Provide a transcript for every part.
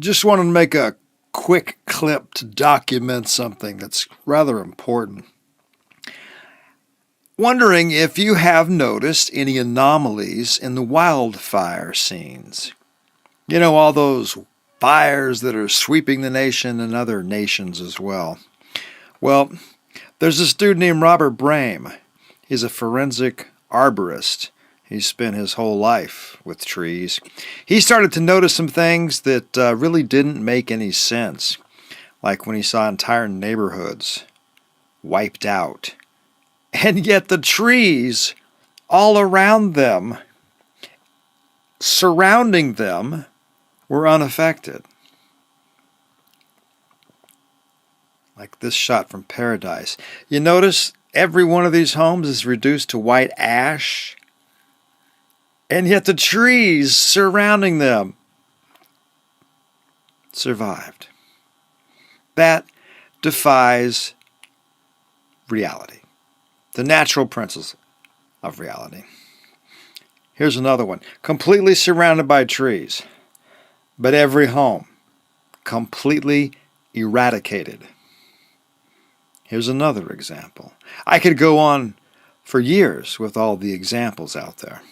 Just wanted to make a quick clip to document something that's rather important. Wondering if you have noticed any anomalies in the wildfire scenes. You know, all those fires that are sweeping the nation and other nations as well. Well, there's this dude named Robert Brame. He's a forensic arborist. He's spent his whole life with trees. He started to notice some things that really didn't make any sense, like when he saw entire neighborhoods wiped out. And yet the trees all around them, surrounding them, were unaffected. Like this shot from Paradise. You notice every one of these homes is reduced to white ash, and yet the trees surrounding them survived. That defies reality, the natural principles of reality. Here's another one. Completely surrounded by trees, but every home completely eradicated. Here's another example. I could go on for years with all the examples out there.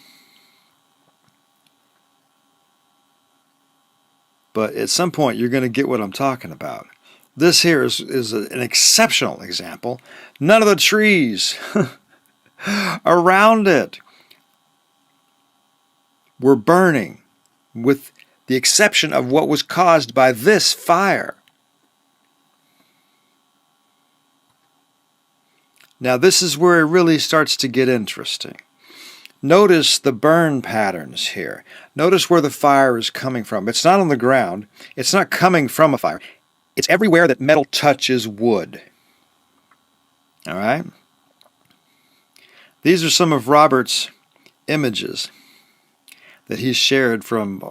But at some point, you're going to get what I'm talking about. This here is an exceptional example. None of the trees around it were burning, with the exception of what was caused by this fire. Now, this is where it really starts to get interesting. Notice the burn patterns here. Notice where the fire is coming from. It's not on the ground. It's not coming from a fire. It's everywhere that metal touches wood. All right? These are some of Robert's images that he's shared from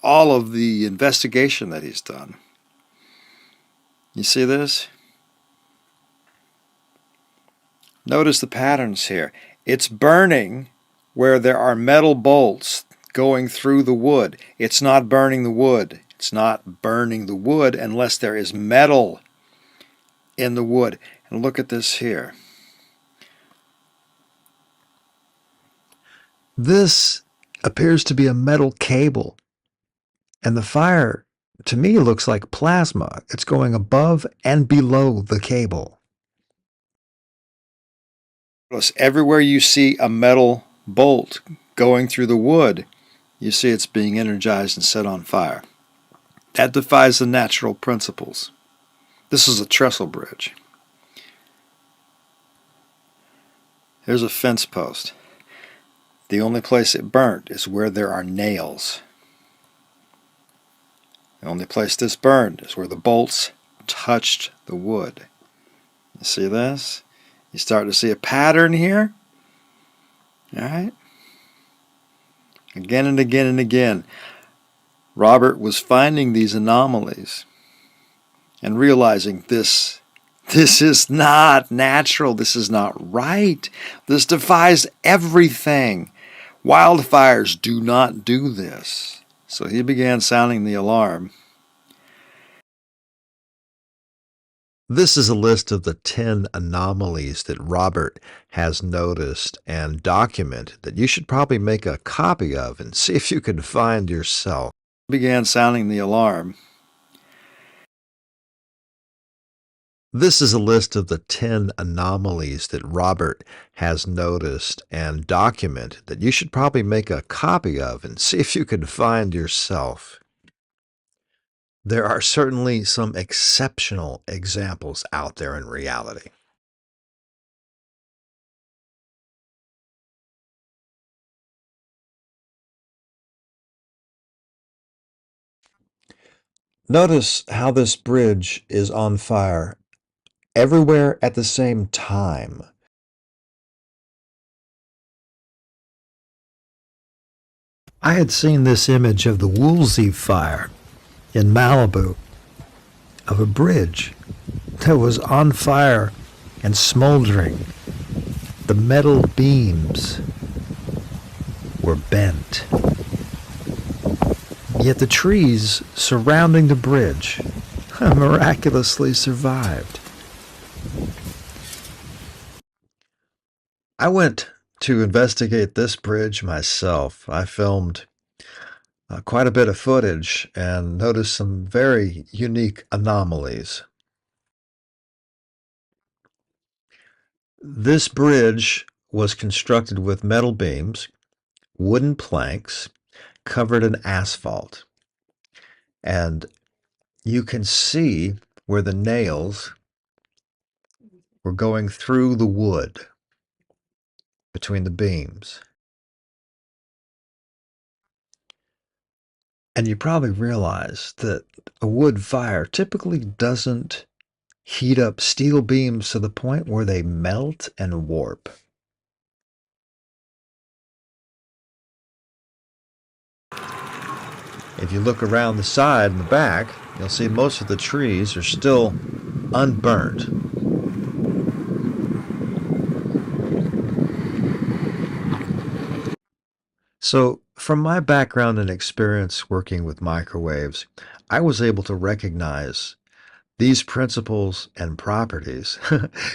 all of the investigation that he's done. You see this? Notice the patterns here. It's burning where there are metal bolts going through the wood. It's not burning the wood. It's not burning the wood unless there is metal in the wood. And look at this here. This appears to be a metal cable, and the fire, to me, looks like plasma. It's going above and below the cable. Everywhere you see a metal bolt going through the wood, you see it's being energized and set on fire. That defies the natural principles. This is a trestle bridge. Here's a fence post. The only place it burnt is where there are nails. The only place this burned is where the bolts touched the wood. You see this? You start to see a pattern here. All right? Again and again and again, Robert was finding these anomalies and realizing this is not natural. This is not right. This defies everything. Wildfires do not do this. So he began sounding the alarm. This is a list of the 10 anomalies that Robert has noticed and documented that you should probably make a copy of and see if you can find yourself. Began sounding the alarm. This is a list of the 10 anomalies that Robert has noticed and documented that you should probably make a copy of and see if you can find yourself. There are certainly some exceptional examples out there in reality. Notice how this bridge is on fire everywhere at the same time. I had seen this image of the Woolsey fire in Malibu, of a bridge that was on fire and smoldering. The metal beams were bent. Yet the trees surrounding the bridge miraculously survived. I went to investigate this bridge myself. I filmed quite a bit of footage and noticed some very unique anomalies. This bridge was constructed with metal beams, wooden planks, covered in asphalt. And you can see where the nails were going through the wood between the beams. And you probably realize that a wood fire typically doesn't heat up steel beams to the point where they melt and warp. If you look around the side and the back, you'll see most of the trees are still unburnt. So, from my background and experience working with microwaves, I was able to recognize these principles and properties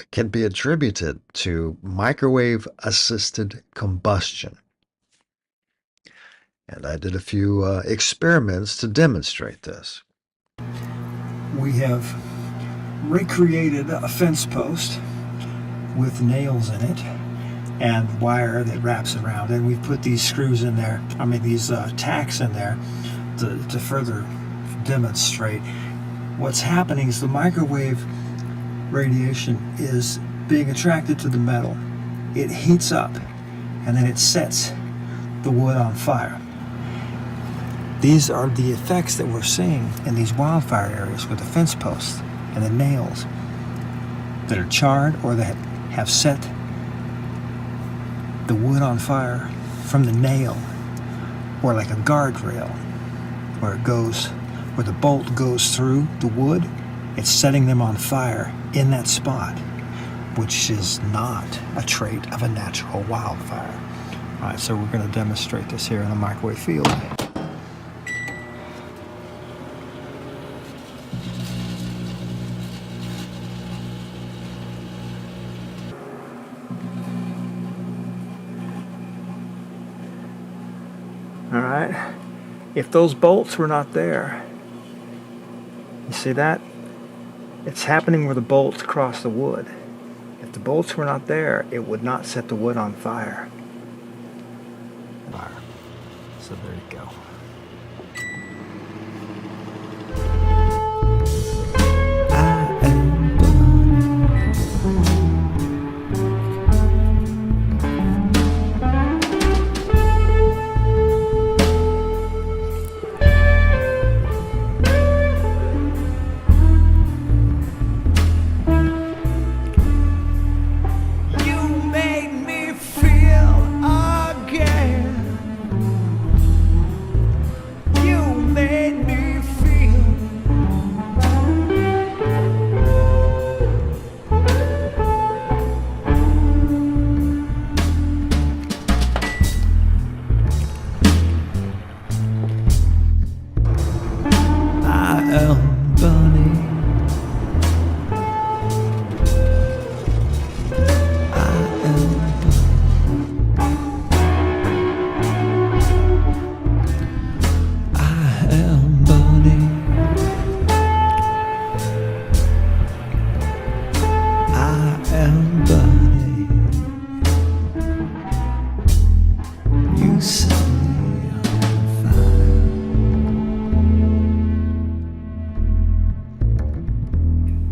can be attributed to microwave-assisted combustion. And I did a few experiments to demonstrate this. We have recreated a fence post with nails in it and wire that wraps around it. And we've put these screws in there, these tacks in there to further demonstrate what's happening is the microwave radiation is being attracted to the metal. It heats up and then it sets the wood on fire. These are the effects that we're seeing in these wildfire areas with the fence posts and the nails that are charred or that have set the wood on fire from the nail, or like a guardrail where the bolt goes through the wood. It's setting them on fire in that spot, which is not a trait of a natural wildfire. All right, so we're going to demonstrate this here in the microwave field. All right, if those bolts were not there, you see that? It's happening where the bolts cross the wood. If the bolts were not there, it would not set the wood on fire. So there you go.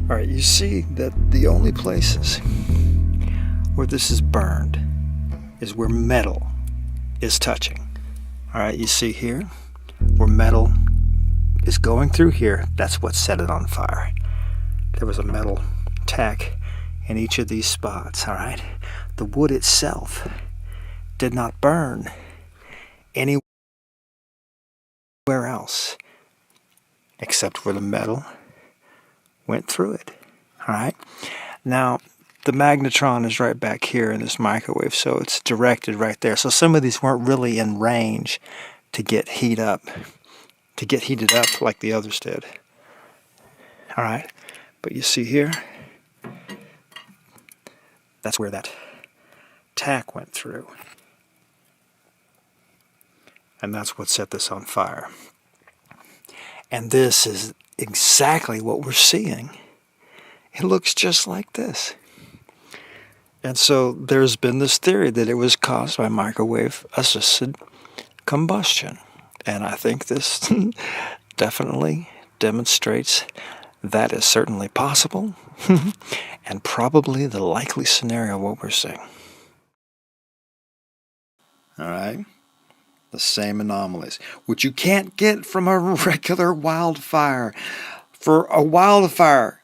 All right, you see that the only places where this is burned is where metal is touching. All right, you see here where metal is going through here, that's what set it on fire. There was a metal tack in each of these spots, all right? The wood itself did not burn anywhere else except where the metal went through it. All right. Now, the magnetron is right back here in this microwave, so it's directed right there. So some of these weren't really in range to get heat up to get heated up like the others did. All right, but you see here, that's where that tack went through. And that's what set this on fire. And this is exactly what we're seeing. It looks just like this. And so there's been this theory that it was caused by microwave-assisted combustion. And I think this definitely demonstrates that is certainly possible and probably the likely scenario of what we're seeing. All right. The same anomalies, which you can't get from a regular wildfire. For a wildfire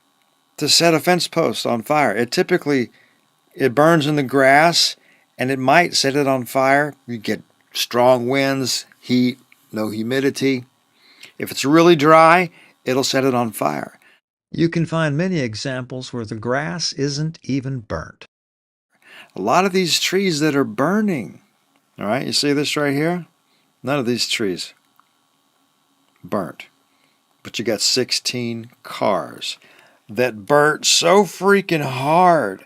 to set a fence post on fire, it burns in the grass, and it might set it on fire. You get strong winds, heat, no humidity. If it's really dry, it'll set it on fire. You can find many examples where the grass isn't even burnt. A lot of these trees that are burning, all right, you see this right here? None of these trees burnt. But you got 16 cars that burnt so freaking hard,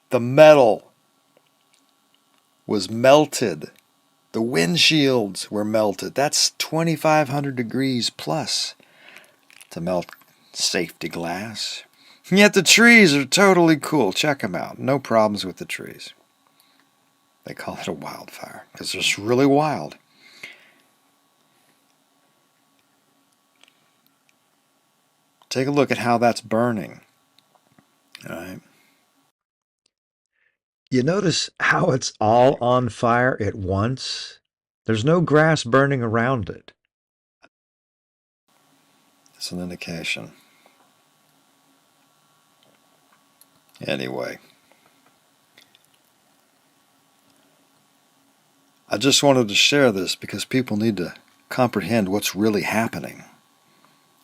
the metal was melted. The windshields were melted. That's 2,500 degrees plus to melt safety glass. And yet the trees are totally cool. Check them out. No problems with the trees. They call it a wildfire because it's just really wild. Take a look at how that's burning. All right. You notice how it's all on fire at once? There's no grass burning around it. It's an indication. Anyway. I just wanted to share this because people need to comprehend what's really happening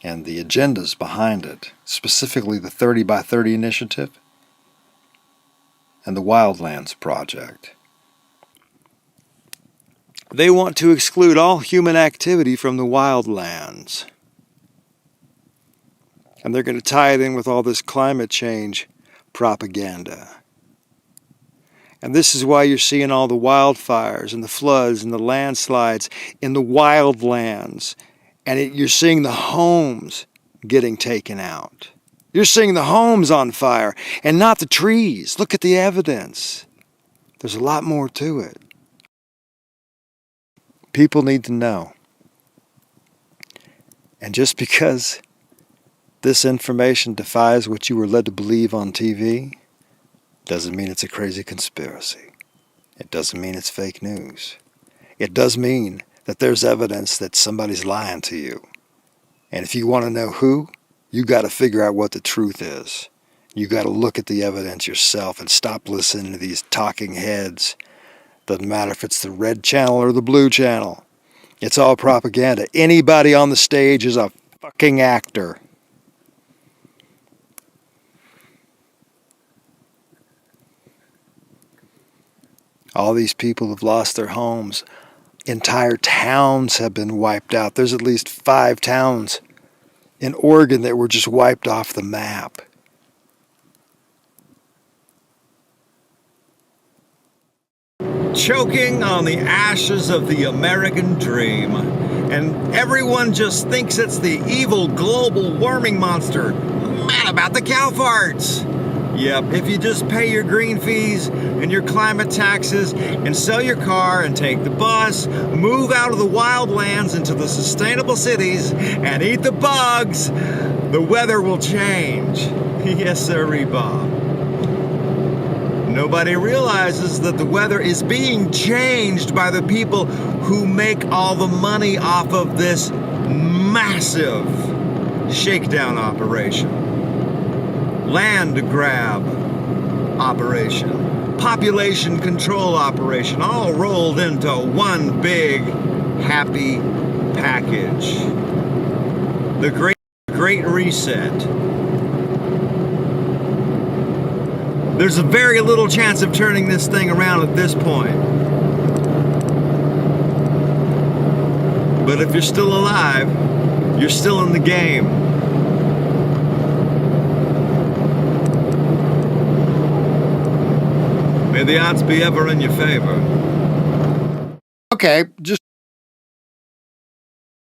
and the agendas behind it, specifically the 30 by 30 initiative and the Wildlands Project. They want to exclude all human activity from the wildlands. And they're going to tie it in with all this climate change propaganda. And this is why you're seeing all the wildfires and the floods and the landslides in the wildlands. And you're seeing the homes getting taken out. You're seeing the homes on fire and not the trees. Look at the evidence. There's a lot more to it. People need to know. And just because this information defies what you were led to believe on TV, doesn't mean it's a crazy conspiracy. It doesn't mean it's fake news. It does mean that there's evidence that somebody's lying to you. And if you want to know who, you got to figure out what the truth is. You got to look at the evidence yourself and stop listening to these talking heads. Doesn't matter if it's the red channel or the blue channel. It's all propaganda. Anybody on the stage is a fucking actor. All these people have lost their homes. Entire towns have been wiped out. There's at least 5 towns in Oregon that were just wiped off the map. Choking on the ashes of the American dream. And everyone just thinks it's the evil global warming monster. Mad about the cow farts. Yep, if you just pay your green fees and your climate taxes and sell your car and take the bus, move out of the wildlands into the sustainable cities and eat the bugs, the weather will change. Yes, sirree, Bob. Nobody realizes that the weather is being changed by the people who make all the money off of this massive shakedown operation. Land grab operation, population control operation, all rolled into one big happy package. The Great Reset. There's a very little chance of turning this thing around at this point. But if you're still alive, you're still in the game. May the odds be ever in your favor. Okay, just